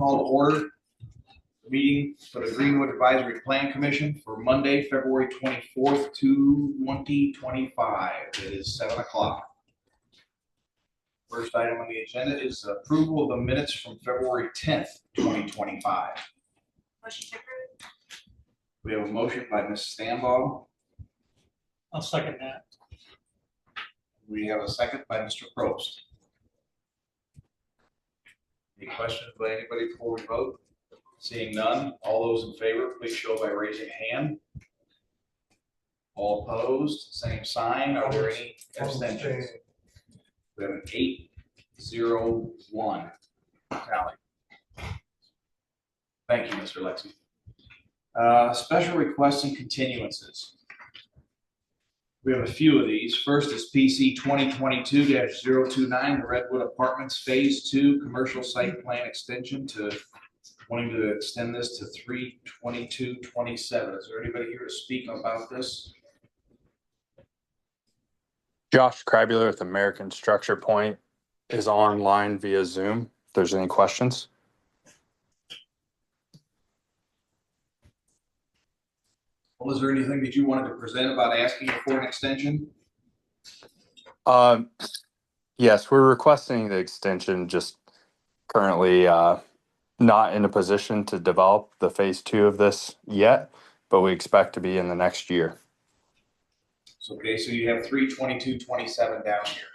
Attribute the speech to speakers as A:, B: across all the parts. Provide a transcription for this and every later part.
A: Call to order the meeting for the Greenwood Advisory Plan Commission for Monday, February 24th, 2025. It is 7 o'clock. First item on the agenda is approval of the minutes from February 10th, 2025.
B: Motion to approve.
A: We have a motion by Ms. Stambaugh.
C: I'll second that.
A: We have a second by Mr. Probst. Any questions by anybody before we vote? Seeing none, all those in favor, please show by raising a hand. All opposed, same sign. Are there any abstentions? We have an 8-0-1 tally. Thank you, Mr. Lexi. Special requests and continuances. We have a few of these. First is PC 2022-029, the Redwood Apartments Phase 2 Commercial Site Plan Extension wanting to extend this to 3/22/27. Is there anybody here to speak about this?
D: Josh Krabula with American Structure Point is online via Zoom. If there's any questions.
A: Well, is there anything that you wanted to present about asking for an extension?
D: Yes, we're requesting the extension, just currently not in a position to develop the phase 2 of this yet, but we expect to be in the next year.
A: Okay, so you have 3/22/27 down here.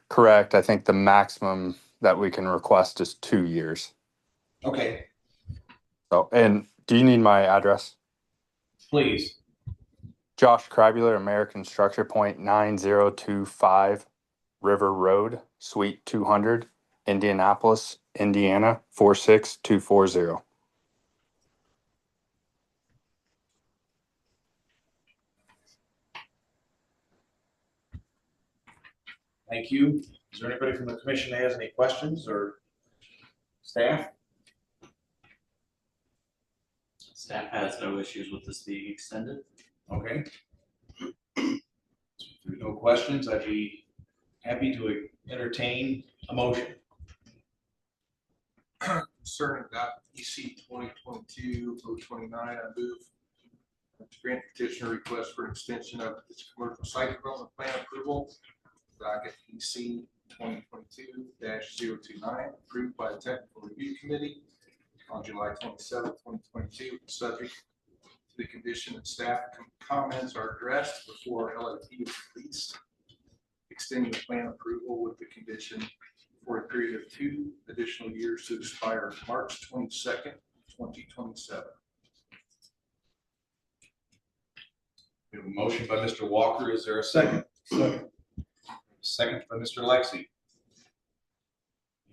D: Correct. I think the maximum that we can request is 2 years.
A: Okay,
D: So, and do you need my address?
A: please.
D: Josh Krabula, American Structure Point, 9025 River Road, Suite 200, Indianapolis, Indiana, 46240.
A: Thank you. Is there anybody from the commission that has any questions or staff?
E: Staff has no issues with this being extended.
A: Okay. If there's no questions, I'd be happy to entertain a motion.
F: Concerning EC 2022-029, I move to grant petitioner request for extension of its commercial site development plan approval. Docket EC 2022-029, approved by the Technical Review Committee on July 27, 2022, subject to the condition that staff comments are addressed before LFT is released, extending the plan approval with the condition for a period of 2 additional years to expire March 22nd, 2027.
A: We have a motion by Mr. Walker. Is there a second? Second by Mr. Lexi. Any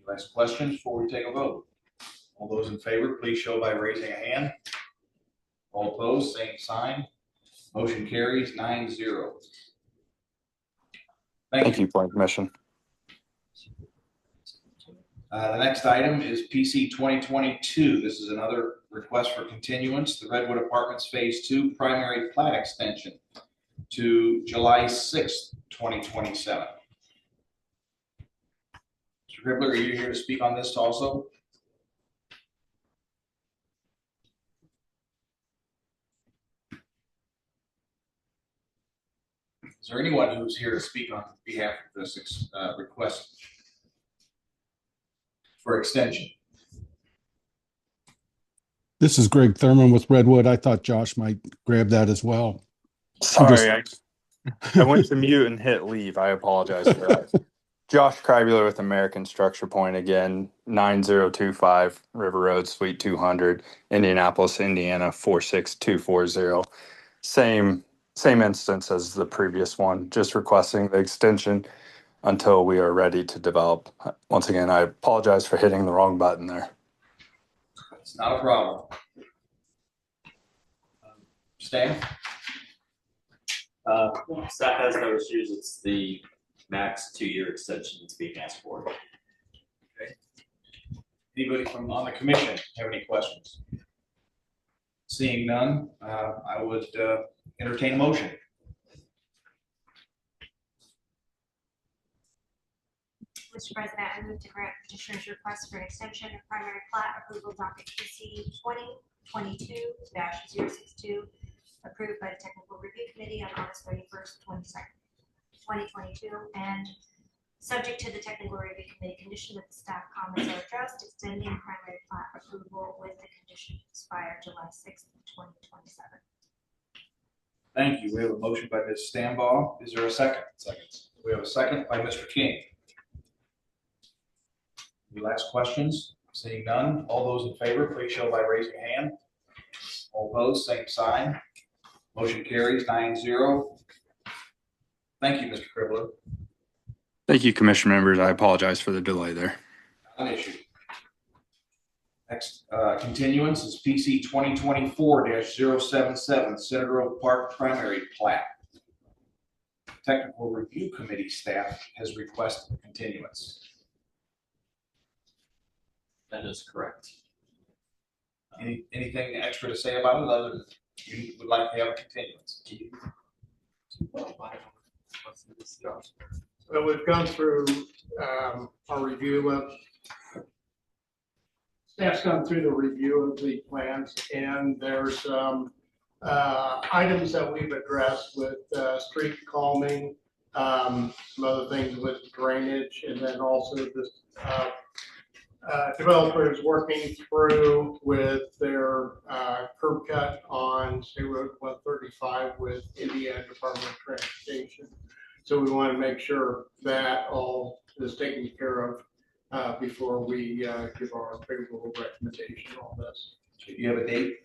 A: last questions before we take a vote? All those in favor, please show by raising a hand. All opposed, same sign. Motion carries 9-0.
D: Thank you, Plan Commission.
A: The next item is PC 2022. This is another request for continuance. The Redwood Apartments Phase 2 Primary Plat Extension to July 6th, 2027. Mr. Kribler, are you here to speak on this also? Is there anyone who's here to speak on behalf of this request for extension?
G: This is Greg Thurman with Redwood. I thought Josh might grab that as well.
D: Sorry, I went to mute and hit leave. I apologize for that. Josh Krabula with American Structure Point again, 9025 River Road, Suite 200, Indianapolis, Indiana, 46240. Same instance as the previous one, just requesting the extension until we are ready to develop. Once again, I apologize for hitting the wrong button there.
A: It's not a problem. Staff?
E: Staff has no issues. It's the max 2-year extension that's being asked for.
A: Okay. Anybody from on the commission have any questions? Seeing none, I would entertain a motion.
B: Mr. President, I move to grant petitioner's request for an extension of primary plat approval docket PC 2022-062, approved by the Technical Review Committee on August 31st, 2022, and subject to the Technical Review Committee condition that the staff comments are addressed, extending primary plat approval with the condition to expire July 6th, 2027.
A: Thank you. We have a motion by Ms. Stambaugh. Is there a second? Second. We have a second by Mr. King. Any last questions? Seeing none, all those in favor, please show by raising your hand. All opposed, same sign. Motion carries 9-0. Thank you, Mr. Kribler.
D: Thank you, Commission members. I apologize for the delay there.
A: Not an issue. Next continuance is PC 2024-077, Center Oak Park primary plat. Technical Review Committee staff has requested a continuance.
E: That is correct.
A: Anything extra to say about it other than you would like to have a continuance?
H: Well, we've gone through our review of, staff's gone through the review of the plans, and there's items that we've addressed with street calming, some other things with drainage, and then also this developers working through with their curb cut on State Road 135 with Indiana Department of Transportation. So we want to make sure that all is taken care of before we give our favorable recommendation on this.
A: Do you have a date?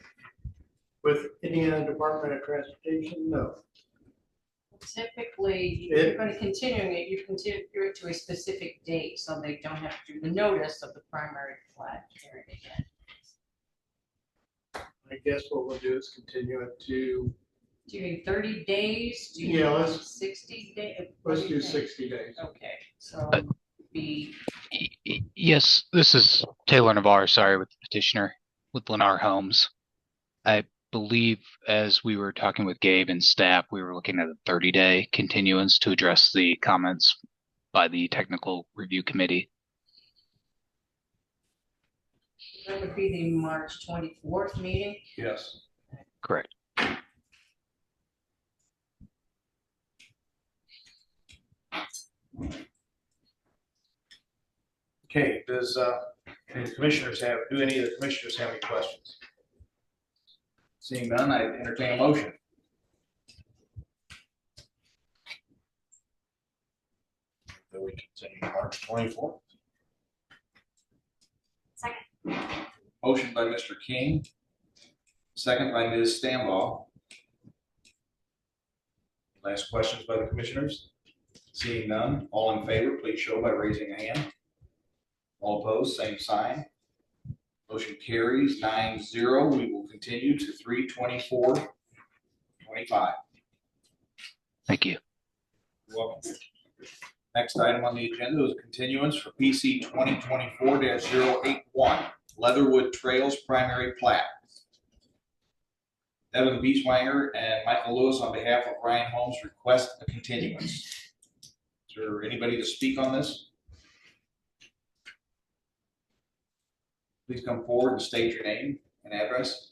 H: With Indiana Department of Transportation, no.
I: Typically, if you're going to continue it, you continue it to a specific date, so they don't have to do the notice of the primary plat hearing again.
H: I guess what we'll do is continue it to,
I: Do you need 30 days? Do you
H: Yeah,
I: want
H: let's-
I: 60 days?
H: let's do 60 days.
I: Okay, so be,
J: Yes, this is Taylor Navarre, sorry, with the petitioner with Lennar Homes. I believe as we were talking with Gabe and staff, we were looking at a 30-day continuance to address the comments by the Technical Review Committee.
I: that would be the March 24th meeting.
A: Yes.
J: Correct.
A: Okay, does any of the commissioners have any questions? Seeing none, I entertain a motion. That we continue to March 24th.
B: Second.
A: Motion by Mr. King, second by Ms. Stambaugh. Last questions by the commissioners? Seeing none, all in favor, please show by raising a hand. All opposed, same sign. Motion carries 9-0. We will continue to 3/24/25.
J: Thank you.
A: You're welcome. Next item on the agenda is a continuance for PC 2024-081, Leatherwood Trails primary plat. Devin Beachwanger and Michael Lewis on behalf of Ryan Holmes request a continuance. Is there anybody to speak on this? Please come forward and state your name and address.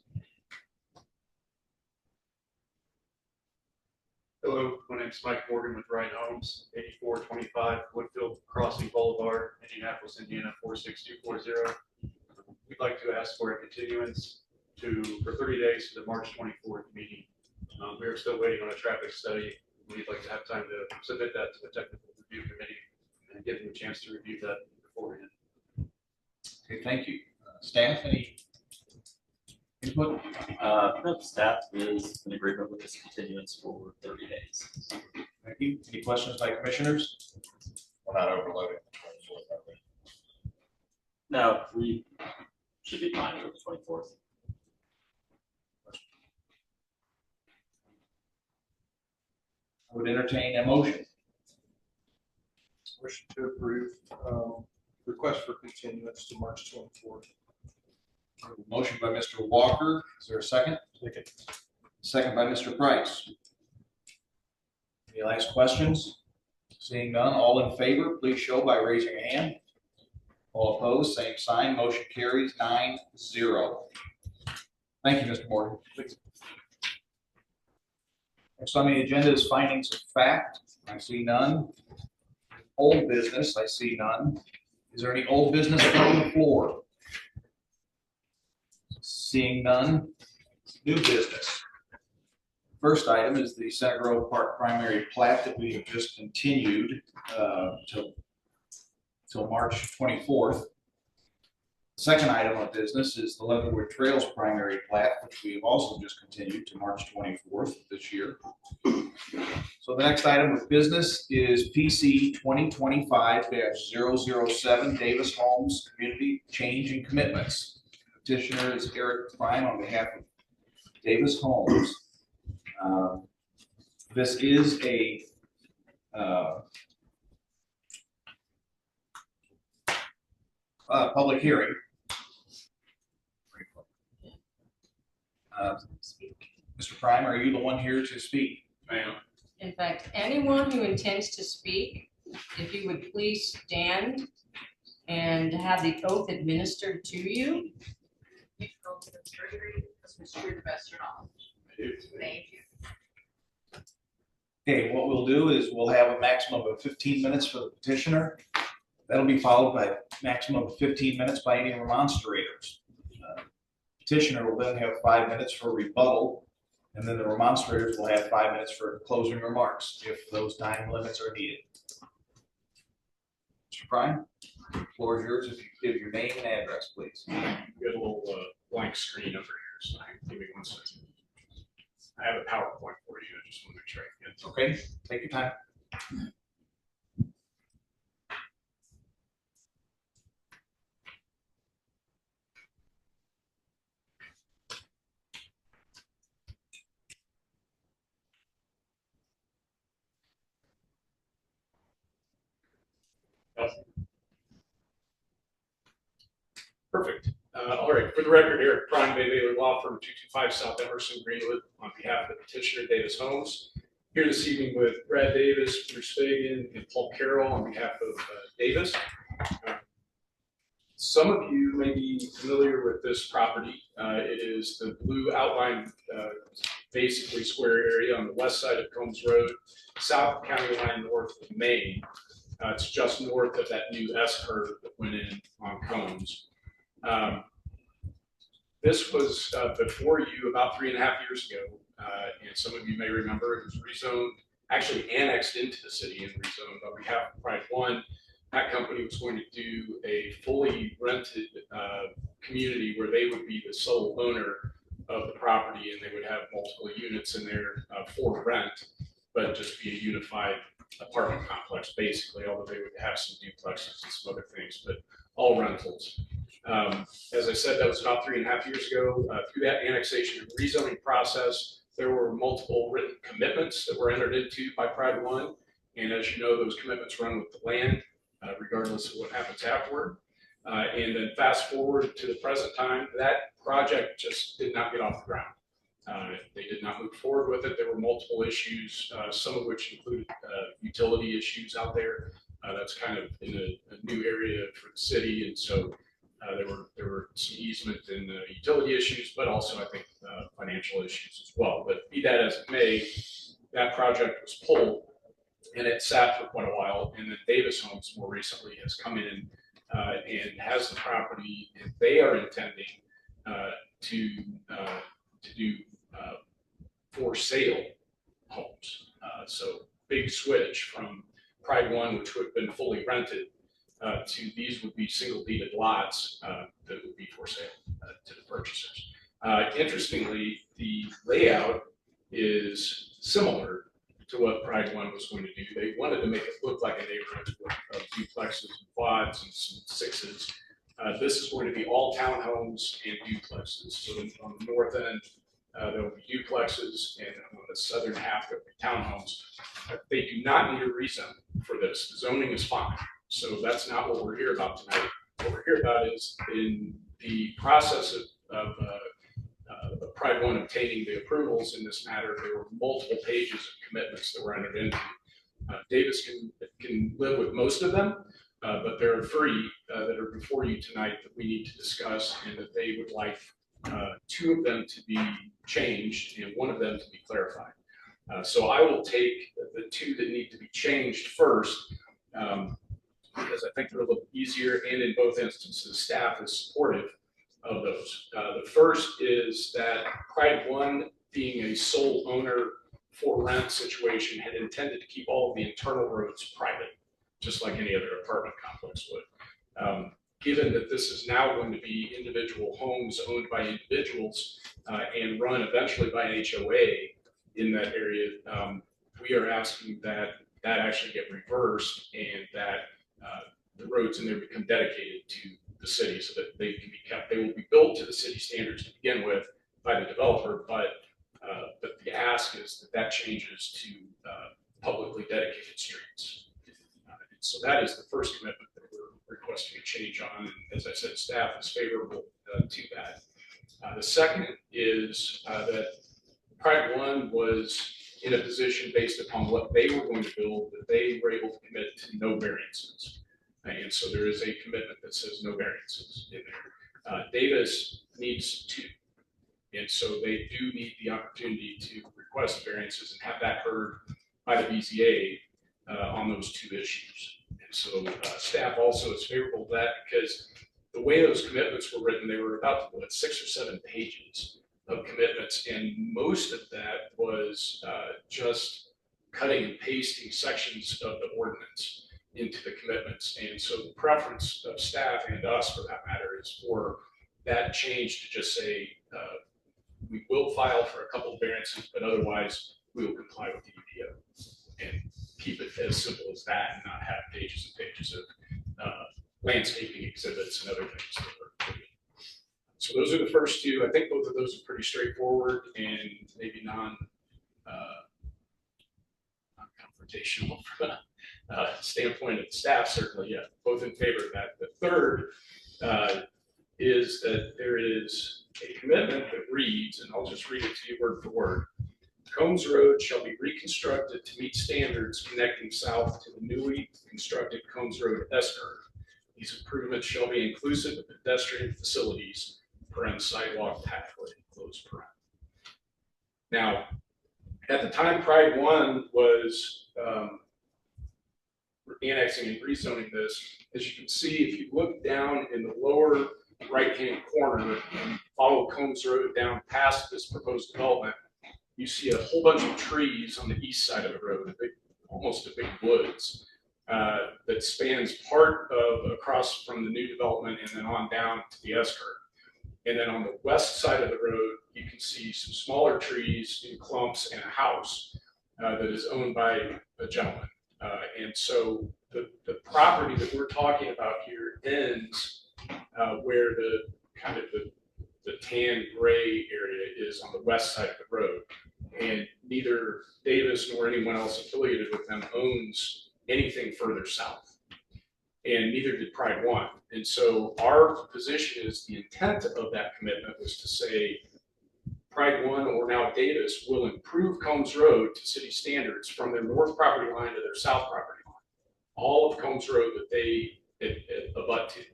K: Hello, my name is Mike Morgan with Ryan Homes, 8425 Woodfield Crossing Boulevard, Indianapolis, Indiana 46240. We'd like to ask for a continuance for 30 days to the March 24th meeting. We are still waiting on a traffic study. We'd like to have time to submit that to the Technical Review Committee and give them a chance to review that beforehand.
A: Okay, thank you. Staff, any input?
E: No, staff is in agreement with this continuance for 30 days.
A: Thank you. Any questions by commissioners? We're not overloading the 24th, are we?
E: No, we should be fine for the 24th.
A: I would entertain a motion.
F: Motion to approve, request for continuance to March 24th.
A: Motion by Mr. Walker. Is there a second? Second. Second by Mr. Price. Any last questions? Seeing none, all in favor, please show by raising a hand. All opposed, same sign. Motion carries 9-0. Thank you, Mr. Morgan. Next on the agenda is findings of fact. I see none. Old business, I see none. Is there any old business on the floor? Seeing none. New business. First item is the Center Grove Park primary plat that we have just continued till March 24th. Second item of business is the Leatherwood Trails primary plat, which we have also just continued to March 24th this year. So the next item of business is PC 2025-007 Davis Homes Community Change and Commitments. Petitioner is Eric Prime on behalf of Davis Homes. This is a public hearing. Mr. Prime, are you the one here to speak?
K: Ma'am.
I: In fact, anyone who intends to speak, if you would please stand and have the oath administered to you. Go to the treasury, because we're the best of your knowledge. Thank you.
A: Okay, what we'll do is we'll have a maximum of 15 minutes for the petitioner. That'll be followed by a maximum of 15 minutes by any remonstrators. Petitioner will then have 5 minutes for rebuttal, and then the remonstrators will have 5 minutes for closing remarks if those time limits are needed. Mr. Prime, the floor is yours. If you could give your name and address, please.
K: We got a little blank screen over here, so give me 1 second. I have a PowerPoint for you. I just want to make sure I get it.
A: Okay, take your time.
K: Perfect. All right, for the record here, Prime Bay Baylor Law Firm, 225 South Emerson, Greenwood, on behalf of the petitioner Davis Homes. Here this evening with Brad Davis, Bruce Fagan, and Paul Carroll on behalf of Davis. Some of you may be familiar with this property. It is the blue outline, basically square area on the west side of Combs Road, south county line north of Maine. It's just north of that new S curve that went in on Combs. This was before you about 3.5 years ago, and some of you may remember it was rezoned, actually annexed into the city and rezoned on behalf of Pride One. That company was going to do a fully rented community where they would be the sole owner of the property, and they would have multiple units in there for rent, but just be a unified apartment complex basically, although they would have some duplexes and some other things, but all rentals. As I said, that was about 3.5 years ago. Through that annexation and rezoning process, there were multiple written commitments that were entered into by Pride One. And as you know, those commitments run with the land, regardless of what happens afterward. And then fast forward to the present time, that project just did not get off the ground. They did not move forward with it. There were multiple issues, some of which included utility issues out there. That's kind of in a new area for the city. And so there were some easement and utility issues, but also I think financial issues as well. But be that as it may, that project was pulled and it sat for quite a while. And then Davis Homes more recently has come in and has the property, and they are intending to do for sale homes. So big switch from Pride One, which would have been fully rented, to these would be single deeded lots that would be for sale to the purchasers. Interestingly, the layout is similar to what Pride One was going to do. They wanted to make it look like a neighborhood of duplexes and quads and some sixes. This is going to be all townhomes and duplexes. So on the north end, there will be duplexes, and on the southern half, there will be townhomes. They do not need a rezone for this. The zoning is fine. So that's not what we're here about tonight. What we're here about is in the process of Pride One obtaining the approvals in this matter, there were multiple pages of commitments that were entered into. Davis can live with most of them, but there are three that are before you tonight that we need to discuss, and that they would like two of them to be changed and one of them to be clarified. So I will take the two that need to be changed first, because I think they're a little easier, and in both instances, staff is supportive of those. The first is that Pride One, being a sole owner for rent situation, had intended to keep all of the internal roads private, just like any other apartment complex would. Given that this is now going to be individual homes owned by individuals and run eventually by an HOA in that area, we are asking that that actually get reversed and that the roads in there become dedicated to the city so that they can be kept. They will be built to the city standards to begin with by the developer, but the ask is that that changes to publicly dedicated streets. So that is the first commitment that we're requesting a change on. And as I said, staff is favorable to that. The second is that Pride One was in a position based upon what they were going to build, that they were able to commit to no variances. And so there is a commitment that says no variances in there. Davis needs two. And so they do need the opportunity to request variances and have that heard by the BZA on those two issues. And so staff also is favorable to that, because the way those commitments were written, they were about 6 or 7 pages of commitments, and most of that was just cutting and pasting sections of the ordinance into the commitments. And so the preference of staff and us, for that matter, is for that change to just say, we will file for a couple of variances, but otherwise we will comply with the UDO, and keep it as simple as that, and not have pages and pages of landscaping exhibits and other things that are. So those are the first two. I think both of those are pretty straightforward and maybe non-confrontational from a standpoint of the staff, certainly. Yeah, both in favor of that. The third is that there is a commitment that reads, and I'll just read it to you word for word. Combs Road shall be reconstructed to meet standards connecting south to the newly constructed Combs Road S-curve. These improvements shall be inclusive of pedestrian facilities, sidewalk, pathway, close paren. Now, at the time Pride One was annexing and rezoning this, as you can see, if you look down in the lower right-hand corner and follow Combs Road down past this proposed development, you see a whole bunch of trees on the east side of the road, almost a big woods that spans part of across from the new development and then on down to the S-curve. And then on the west side of the road, you can see some smaller trees in clumps and a house that is owned by a gentleman. And so the property that we're talking about here ends where the kind of the tan gray area is on the west side of the road. And neither Davis nor anyone else affiliated with them owns anything further south. And neither did Pride One. And so our position is the intent of that commitment was to say Pride One, or now Davis, will improve Combs Road to city standards from their north property line to their south property line. All of Combs Road that they abut to.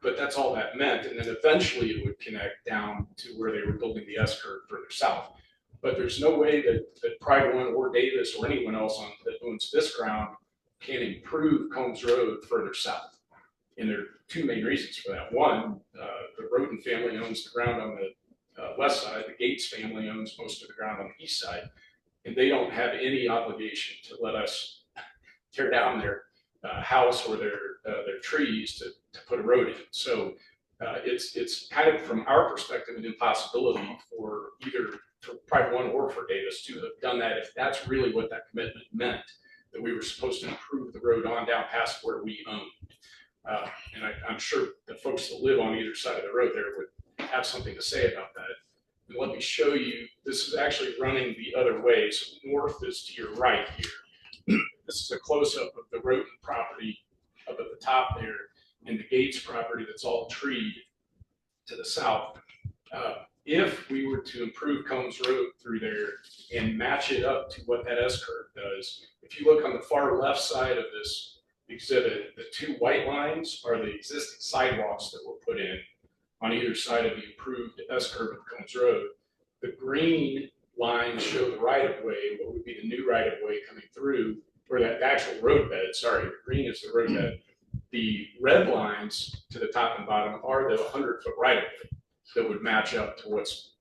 K: But that's all that meant. And then eventually it would connect down to where they were building the S-curve further south. But there's no way that Pride One or Davis or anyone else that owns this ground can improve Combs Road further south. And there are two main reasons for that. One, the Roden family owns the ground on the west side. The Gates family owns most of the ground on the east side. And they don't have any obligation to let us tear down their house or their trees to put a road in. So it's kind of, from our perspective, an impossibility for either for Pride One or for Davis to have done that if that's really what that commitment meant, that we were supposed to improve the road on down past where we owned. And I'm sure the folks that live on either side of the road there would have something to say about that. And let me show you, this is actually running the other way. So north is to your right here. This is a close-up of the Roden property up at the top there, and the Gates property that's all treed to the south. if we were to improve Combs Road through there and match it up to what that S curve does, if you look on the far left side of this exhibit, the two white lines are the existing sidewalks that were put in on either side of the improved S curve of Combs Road. The green lines show the right of way, what would be the new right of way coming through, or that actual roadbed, sorry, the green is the roadbed. The red lines to the top and bottom are the 100-foot right of way that would match up to what's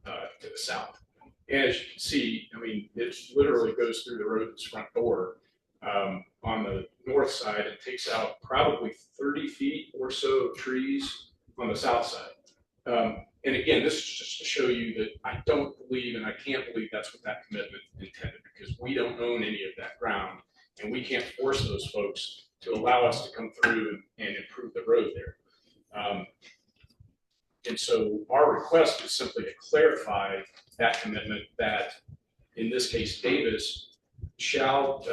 K: to the south. And as you can see, I mean, it literally goes through the road's front door on the north side and takes out probably 30 feet or so of trees on the south side. And again, this is just to show you that I don't believe, and I can't believe that's what that commitment intended, because we don't own any of that ground, and we can't force those folks to allow us to come through and improve the road there. And so our request is simply to clarify that commitment that, in this case, Davis shall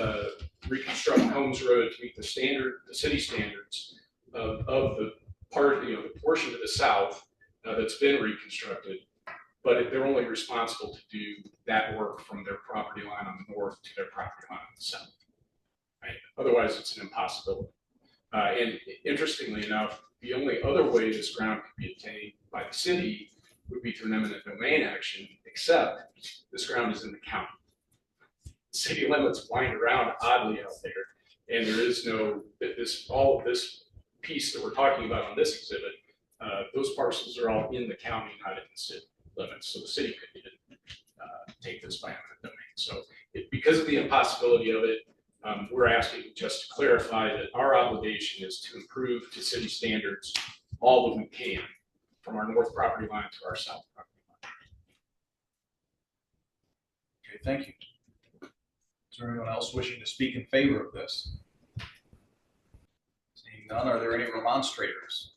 K: reconstruct Holmes Road to meet the city standards of the part, the portion to the south that's been reconstructed, but they're only responsible to do that work from their property line on the north to their property line on the south. Right? Otherwise, it's an impossibility. And interestingly enough, the only other way this ground could be obtained by the city would be through an eminent domain action, except this ground is in the county. City limits wind around oddly out there, and there is no, all of this piece that we're talking about on this exhibit, those parcels are all in the county, not in the city limits. So the city could even take this by eminent domain. So because of the impossibility of it, we're asking just to clarify that our obligation is to improve to city standards all that we can, from our north property line to our south property line.
A: Okay, thank you. Is there anyone else wishing to speak in favor of this? Seeing none, are there any remonstrators?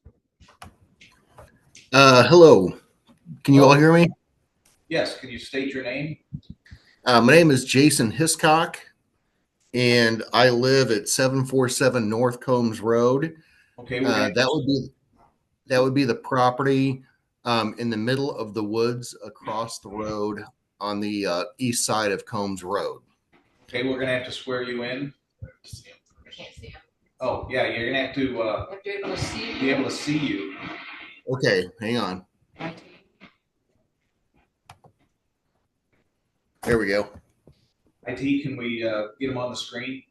L: Hello. Can you all hear me?
A: Yes, can you state your name?
L: My name is Jason Hiscock, and I live at 747 North Combs Road.
A: Okay,
L: that would be the property in the middle of the woods across the road on the east side of Combs Road.
A: Okay, we're gonna have to swear you in.
I: I can't see him.
A: Oh, yeah, you're gonna have to be able to see you.
L: Okay, hang on. There we go.
A: IT, can we get them on the screen?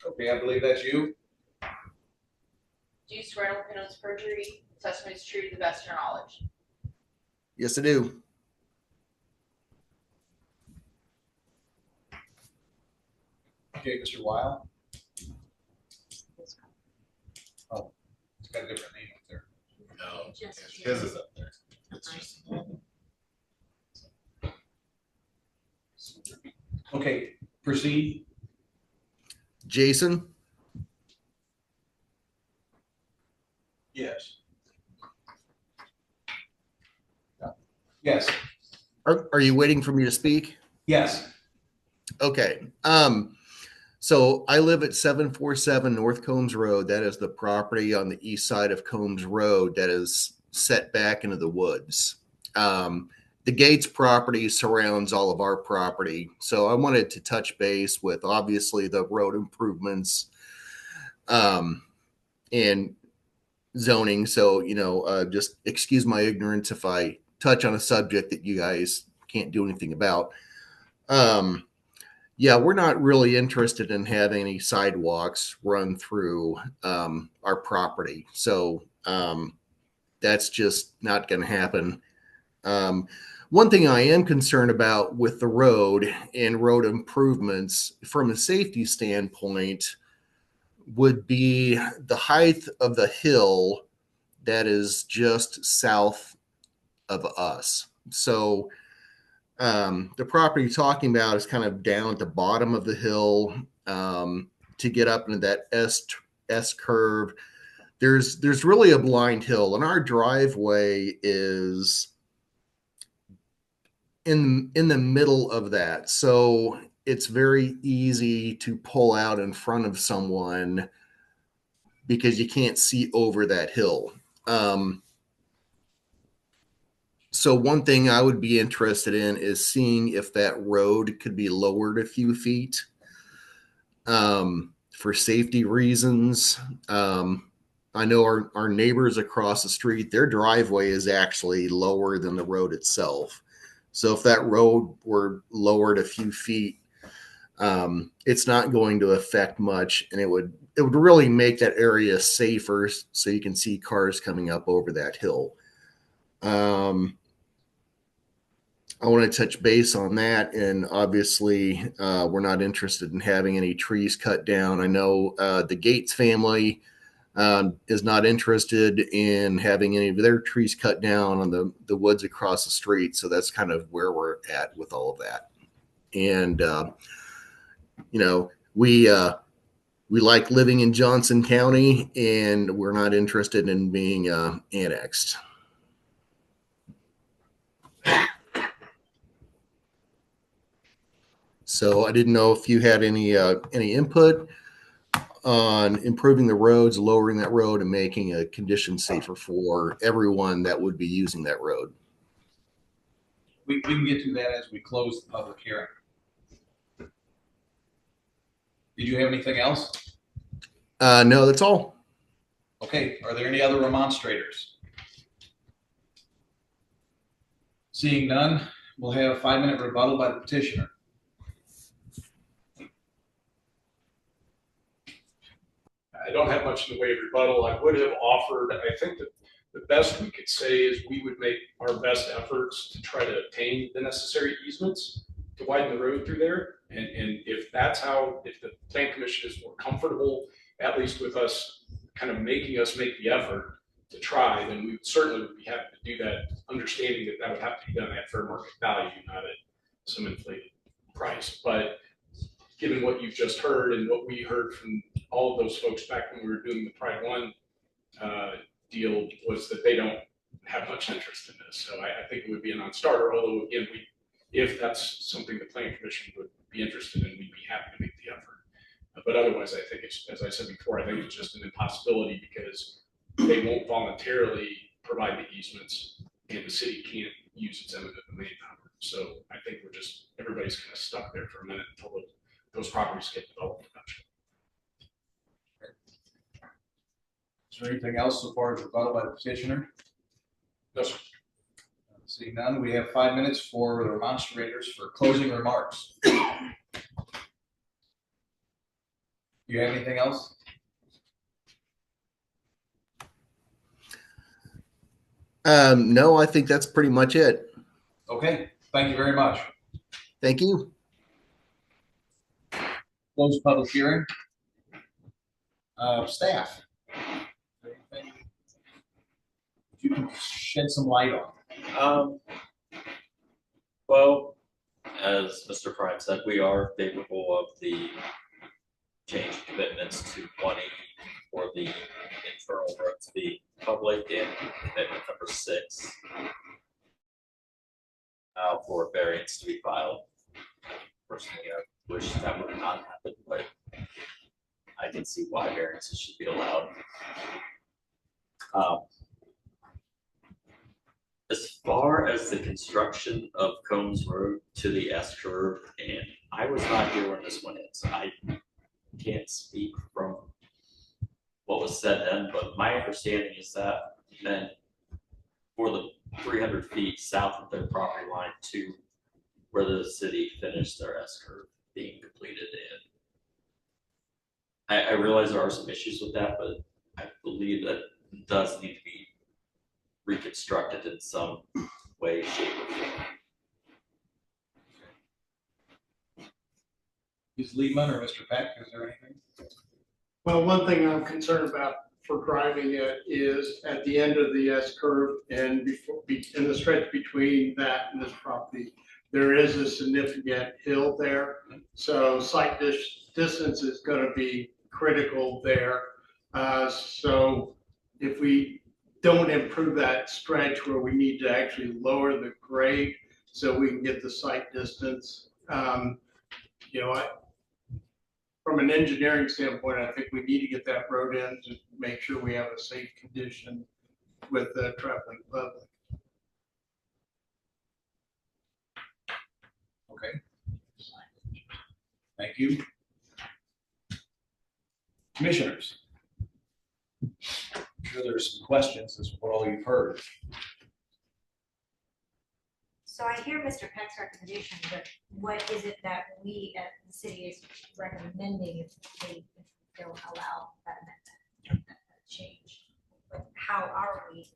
A: Okay, I believe that's you.
M: Do you swear to no perjury, testimony is true to the best of your knowledge?
L: Yes, I do.
A: Okay, Mr. Weil. Oh, it's got a different name up there.
B: No,
A: his is up there. Okay, proceed.
L: Jason?
A: Yes. Yes.
L: Are you waiting for me to speak?
A: Yes.
L: Okay. So I live at 747 North Combs Road. That is the property on the east side of Combs Road that is set back into the woods. The Gates property surrounds all of our property. So I wanted to touch base with obviously the road improvements and zoning. So, just excuse my ignorance if I touch on a subject that you guys can't do anything about. Yeah, we're not really interested in having any sidewalks run through our property. So that's just not going to happen. One thing I am concerned about with the road and road improvements from a safety standpoint would be the height of the hill that is just south of us. So the property you're talking about is kind of down at the bottom of the hill to get up into that S curve. there's really a blind hill, and our driveway is in the middle of that. So it's very easy to pull out in front of someone because you can't see over that hill. So one thing I would be interested in is seeing if that road could be lowered a few feet for safety reasons. I know our neighbors across the street, their driveway is actually lower than the road itself. So if that road were lowered a few feet, it's not going to affect much, and it would really make that area safer, so you can see cars coming up over that hill. I want to touch base on that, and obviously we're not interested in having any trees cut down. I know the Gates family is not interested in having any of their trees cut down on the woods across the street. So that's kind of where we're at with all of that. And, you know, we like living in Johnson County, and we're not interested in being annexed. So I didn't know if you had any input on improving the roads, lowering that road, and making a condition safer for everyone that would be using that road.
A: We can get to that as we close the public hearing. Did you have anything else?
L: No, that's all.
A: Okay, are there any other remonstrators? Seeing none, we'll have a 5-minute rebuttal by the petitioner.
N: I don't have much in the way of rebuttal. I would have offered, I think that the best we could say is we would make our best efforts to try to obtain the necessary easements to widen the road through there. And if that's how, if the plan commission is more comfortable, at least with us kind of making us make the effort to try, then we certainly would be happy to do that, understanding that that would have to be done at fair market value, not at some inflated price. But given what you've just heard and what we heard from all of those folks back when we were doing the Pride One deal, was that they don't have much interest in this. So I think it would be a non-starter, although again, if that's something the Plan Commission would be interested in, we'd be happy to make the effort. But otherwise, I think it's, as I said before, I think it's just an impossibility because they won't voluntarily provide the easements and the city can't use its eminent domain power. So I think we're just, everybody's kind of stuck there for a minute until those properties get developed eventually.
A: Is there anything else so far as rebuttal by the petitioner?
N: No, sir.
A: Seeing none, we have 5 minutes for the remonstrators for closing remarks. Do you have anything else?
L: No, I think that's pretty much it.
A: Okay, thank you very much.
L: Thank you.
A: Close public hearing. Staff, anything you can shed some light on?
E: Well, as Mr. Prime said, we are favorable of the change commitments to 20 for the internal road to be public, and commitment number 6 for variance to be filed. Personally, I wish that would not happen, but I can see why variances should be allowed. As far as the construction of Combs Road to the S curve, and I was not here when this went in, so I can't speak from what was said then, but my understanding is that meant for the 300 feet south of their property line to where the city finished their S curve being completed in. I realize there are some issues with that, but I believe that it does need to be reconstructed in some way, shape, or form.
A: Ms. Liebman or Mr. Peck, is there anything?
H: Well, one thing I'm concerned about for driving it is at the end of the S curve and in the stretch between that and this property, there is a significant hill there. So sight distance is going to be critical there. So if we don't improve that stretch where we need to actually lower the grade so we can get the sight distance, you know, from an engineering standpoint, I think we need to get that road in to make sure we have a safe condition with the traveling public.
A: Okay. Thank you. Commissioners. I'm sure there's some questions as to what all you've heard.
B: So I hear Mr. Peck's recommendation, but what is it that we at the city is recommending if they don't allow that amendment, that change? Like, how are we,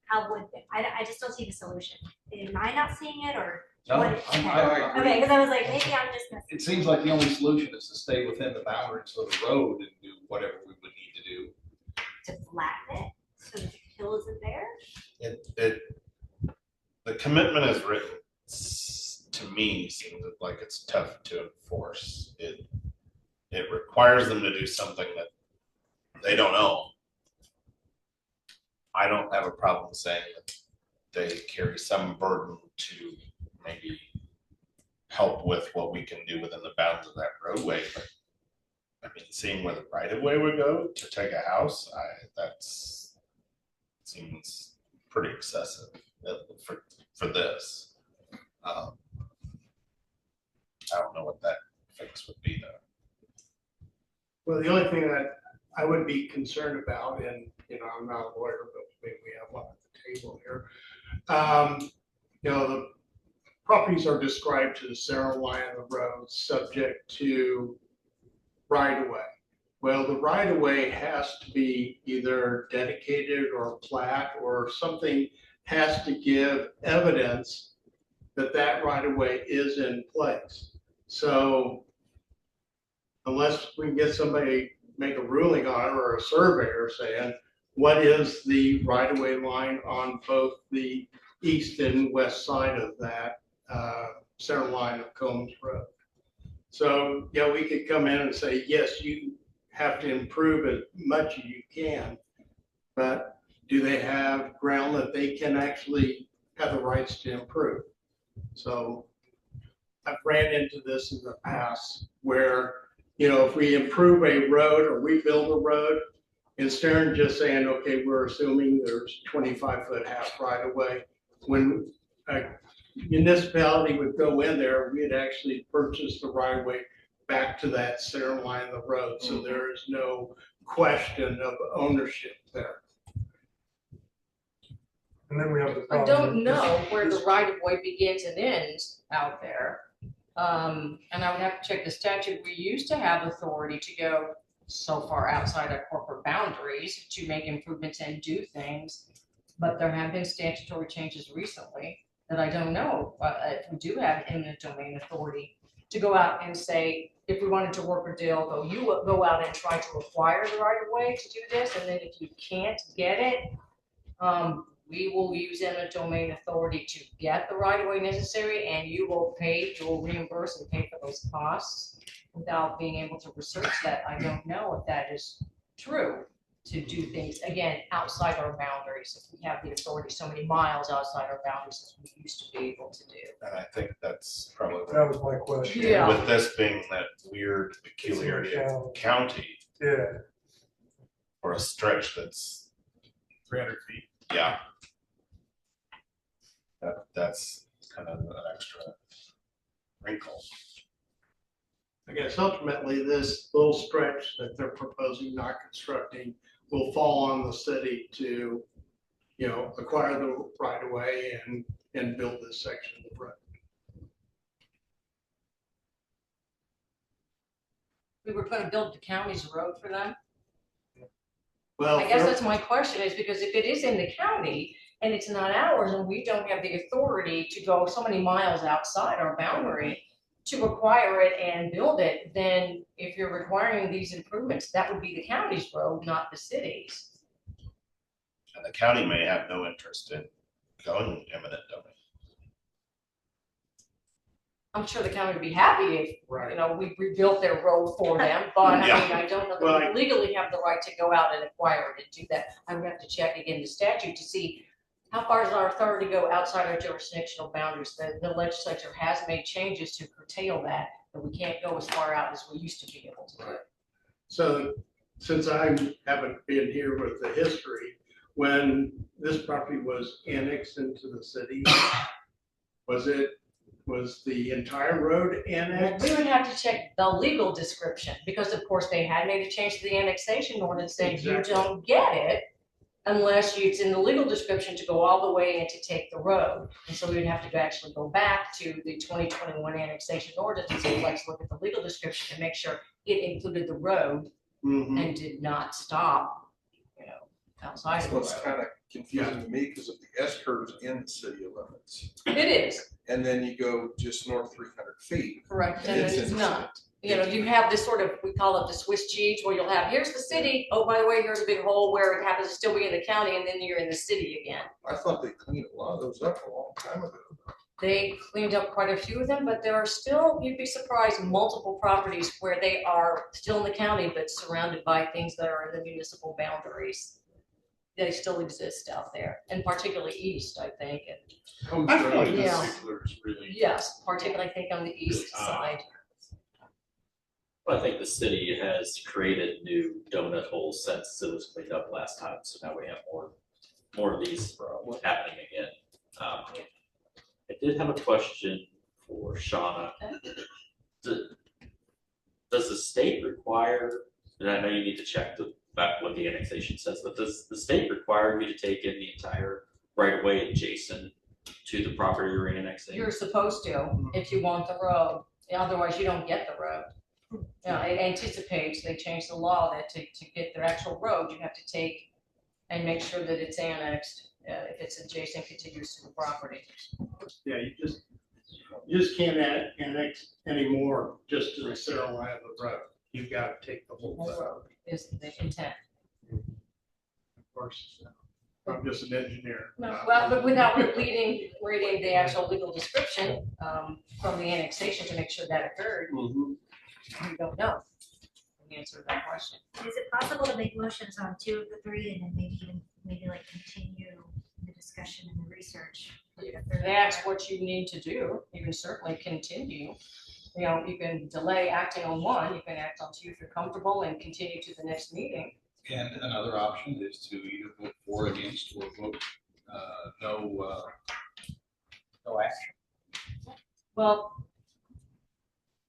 B: how would, I just don't see the solution. Am I not seeing it, or?
A: No,
B: what?
A: I agree.
B: Okay, because I was like, maybe I'm just missing.
A: It seems like the only solution is to stay within the boundaries of the road and do whatever we would need to do.
B: To flatten it, so the hill isn't there?
O: The commitment as written, to me, seems like it's tough to enforce. It requires them to do something that they don't own. I don't have a problem saying that they carry some burden to maybe help with what we can do within the bounds of that roadway, but I mean, seeing where the right of way would go to take a house, that's seems pretty excessive for this. I don't know what that fix would be though.
H: Well, the only thing that I would be concerned about, and you know, I'm not a lawyer, but maybe we have one at the table here. You know, the properties are described to the center line of the road, subject to right of way. Well, the right of way has to be either dedicated or plat, or something has to give evidence that that right of way is in place. So unless we can get somebody make a ruling on it, or a surveyor saying what is the right of way line on both the east and west side of that center line of Combs Road. So, yeah, we could come in and say, yes, you have to improve as much as you can, but do they have ground that they can actually have the rights to improve? So I've ran into this in the past where, you know, if we improve a road or we build a road, instead of just saying, okay, we're assuming there's 25-foot half right of way, when a municipality would go in there, we'd actually purchase the right of way back to that center line of the road. So there is no question of ownership there.
C: And then we have the
I: I
C: problem.
I: don't know where the right of way begins and ends out there. And I would have to check the statute. We used to have authority to go so far outside our corporate boundaries to make improvements and do things. But there have been statutory changes recently that I don't know. If we do have eminent domain authority to go out and say, if we wanted to work a deal, go out and try to acquire the right of way to do this. And then if you can't get it, we will use eminent domain authority to get the right of way necessary, and you will reimburse and pay for those costs without being able to research that. I don't know if that is true, to do things, again, outside our boundaries. If we have the authority so many miles outside our boundaries as we used to be able to do.
O: And I think that's probably
C: That was my question.
I: Yeah.
O: with this being that weird peculiarity of county.
C: Yeah.
O: For a stretch that's
A: 300 feet.
O: Yeah. That's kind of an extra wrinkle.
H: I guess ultimately this little stretch that they're proposing, not constructing, will fall on the city to, you know, acquire the right of way and build this section of the road.
I: We were going to build the county's road for them.
H: Well,
I: I guess that's my question, is because if it is in the county and it's not ours and we don't have the authority to go so many miles outside our boundary to acquire it and build it, then if you're requiring these improvements, that would be the county's road, not the city's.
O: And the county may have no interest in going eminent domain.
I: I'm sure the county would be happy if,
H: Right.
I: you know, we rebuilt their road for them, but I
O: Yeah.
I: mean, I don't know
H: Well,
I: that we legally have the right to go out and acquire it and do that. I would have to check again the statute to see how far does our authority go outside our jurisdictional boundaries. The legislature has made changes to curtail that, but we can't go as far out as we used to be able to.
H: So since I haven't been here with the history, when this property was annexed into the city, was the entire road annexed?
I: We would have to check the legal description, because of course they had made a change to the annexation ordinance saying you
H: Exactly.
I: don't get it unless it's in the legal description to go all the way and to take the road. And so we would have to actually go back to the 2021 annexation ordinance and say, let's look at the legal description and make sure it included the road
H: Mhm.
I: and did not stop, you know, outside of the
F: So it's
I: road.
F: kind of confusing to me because of the S curves in the city limits.
I: It is,
F: And then you go just north 300 feet.
I: correct,
F: and
I: and it's not. You know, you have this sort of, we call it the Swiss cheese, where you'll have, here's the city, oh, by the way, here's a big hole where it happens to still be in the county, and then you're in the city again.
F: I thought they cleaned a lot of those up a long time ago.
I: They cleaned up quite a few of them, but there are still, you'd be surprised, multiple properties where they are still in the county, but surrounded by things that are in the municipal boundaries. They still exist out there, and particularly east, I think, and
N: Combs
O: I feel
N: Road
O: like
N: in
I: Yeah.
N: particular is really.
I: yes, particularly I think on the east side.
E: But I think the city has created new donut holes since it was cleaned up last time, so now we have more of these happening again. I did have a question for Shauna. Does the state require, and I know you need to check back what the annexation says, but does the state require you to take in the entire right of way adjacent to the property you're annexing?
I: You're supposed to, if you want the road, otherwise you don't get the road. It anticipates, they changed the law that to get their actual road, you have to take and make sure that it's annexed, if it's adjacent, contiguous to the property.
H: Yeah, you just can't annex anymore just to the center line of the road. You've got to take the whole
I: The
H: thing.
I: road is the intent.
H: Of course, I'm just an engineer.
I: No, well, but without reading the actual legal description, from the annexation to make sure that occurred,
H: Mhm.
I: we don't know the answer to that question.
B: Is it possible to make motions on 2 of the 3 and then maybe like continue the discussion and the research?
I: If that's what you need to do, you can certainly continue. You know, you can delay acting on one, you can act on 2 if you're comfortable and continue to the next meeting.
A: And another option is to either vote for, against, or vote no action.
I: Well,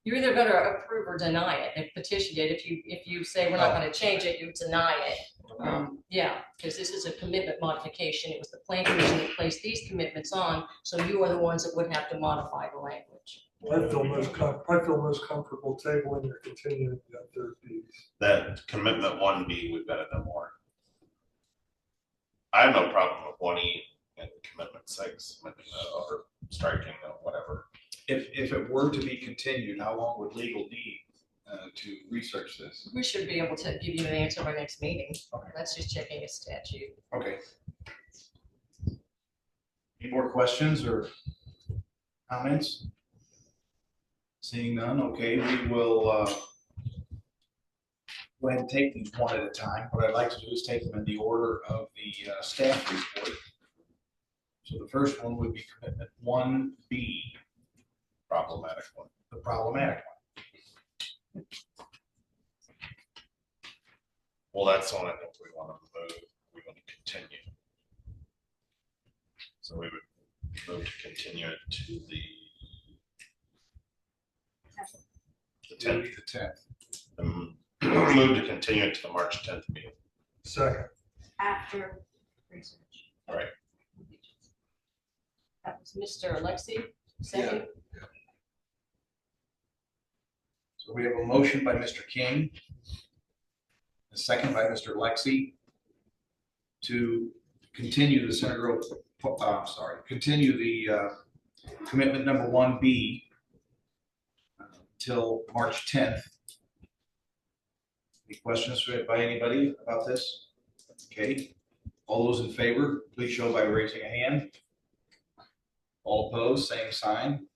I: you're either gonna approve or deny it, and petition it. If you say we're not gonna change it, you deny it. Yeah, because this is a commitment modification. It was the plan commission that placed these commitments on, so you are the ones that would have to modify the language.
C: I feel most comfortable tabling or continuing that third piece.
O: That commitment 1B, we've got to know more. I have no problem with 1E and commitment 6, or striking or whatever.
A: If it were to be continued, how long would legal need to research this?
I: We should be able to give you an answer by next meeting. That's just checking a statute.
A: Okay. Any more questions or comments? Seeing none, okay, we will go ahead and take these one at a time. What I'd like to do is take them in the order of the staff report. So the first one would be commitment 1B.
O: Problematic one.
A: The problematic one.
O: Well, that's one I think we want to move, we want to continue. So we would move to continue it to the 10th.
A: The 10th.
O: Move to continue it to the March 10th meeting.
C: Second.
B: After research.
O: All right.
I: That was Mr. Alexi, second.
A: So we have a motion by Mr. King, a second by Mr. Lexi to continue the Center Grove, continue the commitment number 1B till March 10th. Any questions by anybody about this? Okay. All those in favor, please show by raising a hand. All opposed, same sign.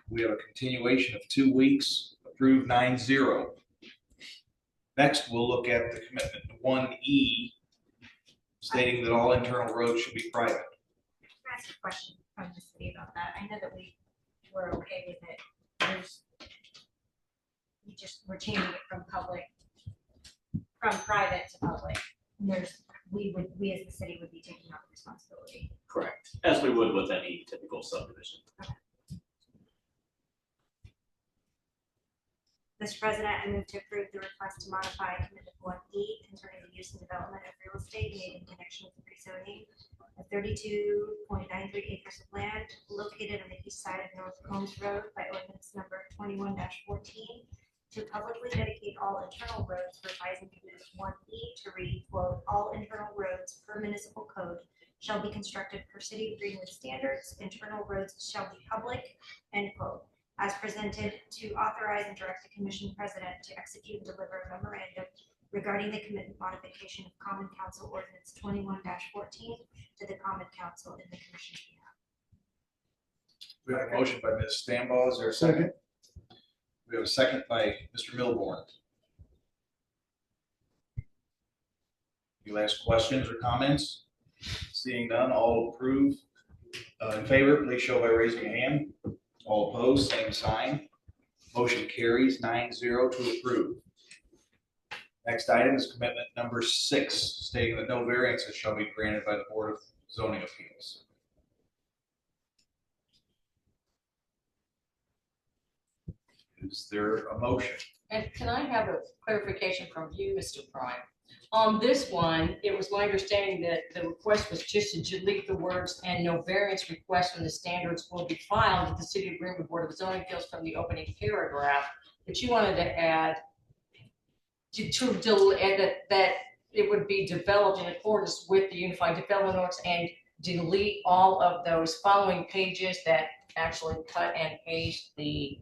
A: We have a continuation of 2 weeks, approved 9-0. Next, we'll look at the commitment 1E, stating that all internal roads should be private.
B: Can I ask a question from the city about that? I know that we were okay with it. We're changing it from private to public. And we as the city would be taking on the responsibility.
E: Correct. As we would with any typical subdivision.
B: Mr. President, I move to approve the request to modify commitment 1E concerning the use and development of real estate made in connection with the rezoning of 32.93 acres of land located on the east side of North Combs Road by ordinance number 21-14 to publicly dedicate all internal roads, revising commitment 1E to read, quote, all internal roads per municipal code shall be constructed per city of Greenwood standards. Internal roads shall be public, end quote. As presented, to authorize and direct the commission president to execute and deliver a memorandum regarding the commitment modification of Common Council Ordinance 21-14 to the Common Council in the commission's behalf.
A: We have a motion by Ms. Stambaugh. Is there a second? We have a second by Mr. Milborn. Any last questions or comments? Seeing none, all approve. In favor, please show by raising a hand. All opposed, same sign. Motion carries 9-0 to approve. Next item is commitment number 6, stating that no variances shall be granted by the Board of Zoning Appeals. Is there a motion?
I: And can I have a clarification from you, Mr. Prime? On this one, it was my understanding that the request was just to delete the words "and no variance request from the standards will be filed with the City of Greenwood Board of Zoning Appeals" from the opening paragraph, but you wanted to add that it would be developed in accordance with the Unified Development Ordinance and delete all of those following pages that actually cut and paste the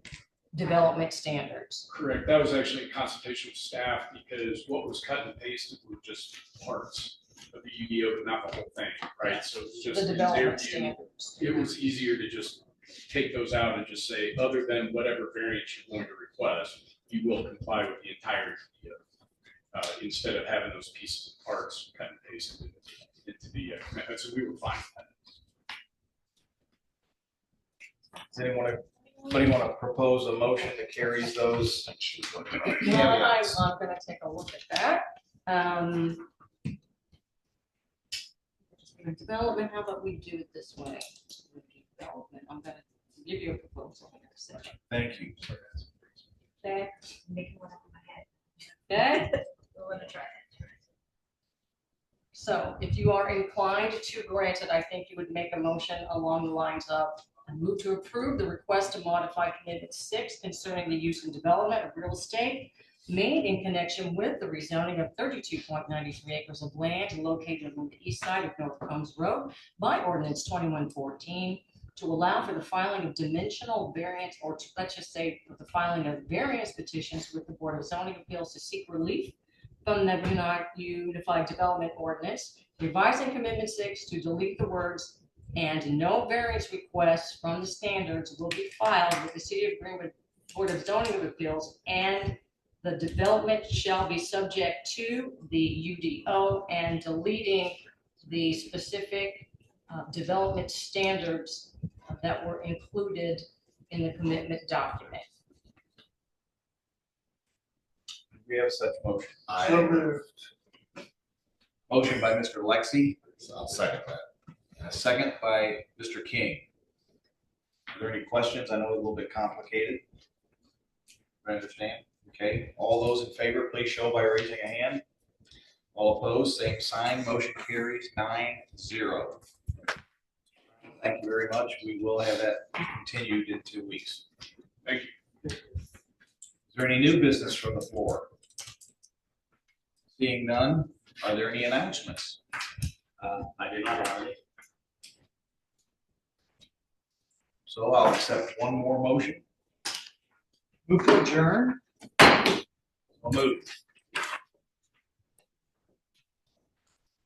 I: development standards.
N: Correct. That was actually a consultation with staff because what was cut and pasted were just parts of the UDO, but not the whole thing, right? So it's just
I: The development standards.
N: It was easier to just take those out and just say, other than whatever variance you're going to request, you will comply with the entire UDO, instead of having those pieces of parts cut and pasted into the commitment. So we were fine with that.
A: Does anybody want to propose a motion that carries those?
I: Well, I'm gonna take a look at that. Development, how about we do it this way? Development, I'm gonna give you a proposal in a second.
A: Thank you.
B: Okay, making one up in my head.
I: Okay,
B: We're gonna try it.
I: so if you are inclined to grant it, I think you would make a motion along the lines of: I move to approve the request to modify commitment 6 concerning the use and development of real estate made in connection with the rezoning of 32.93 acres of land located on the east side of North Combs Road by ordinance 21-14 to allow for the filing of dimensional variance, or to, let's just say, for the filing of variance petitions with the Board of Zoning Appeals to seek relief from the Unified Development Ordinance, revising commitment 6 to delete the words "and no variance requests from the standards will be filed with the City of Greenwood Board of Zoning Appeals, and the development shall be subject to the UDO," and deleting the specific development standards that were included in the commitment document.
A: We have such motion.
C: So moved.
A: Motion by Mr. Lexi.
O: I'll second that.
A: And a second by Mr. King. Are there any questions? I know it's a little bit complicated. I understand. Okay, all those in favor, please show by raising a hand. All opposed, same sign. Motion carries 9-0. Thank you very much. We will have that continued in 2 weeks.
N: Thank you.
A: Is there any new business from the floor? Seeing none, are there any announcements?
E: I do not have any.
A: So I'll accept one more motion.
C: Move to adjourn.
A: I'll move.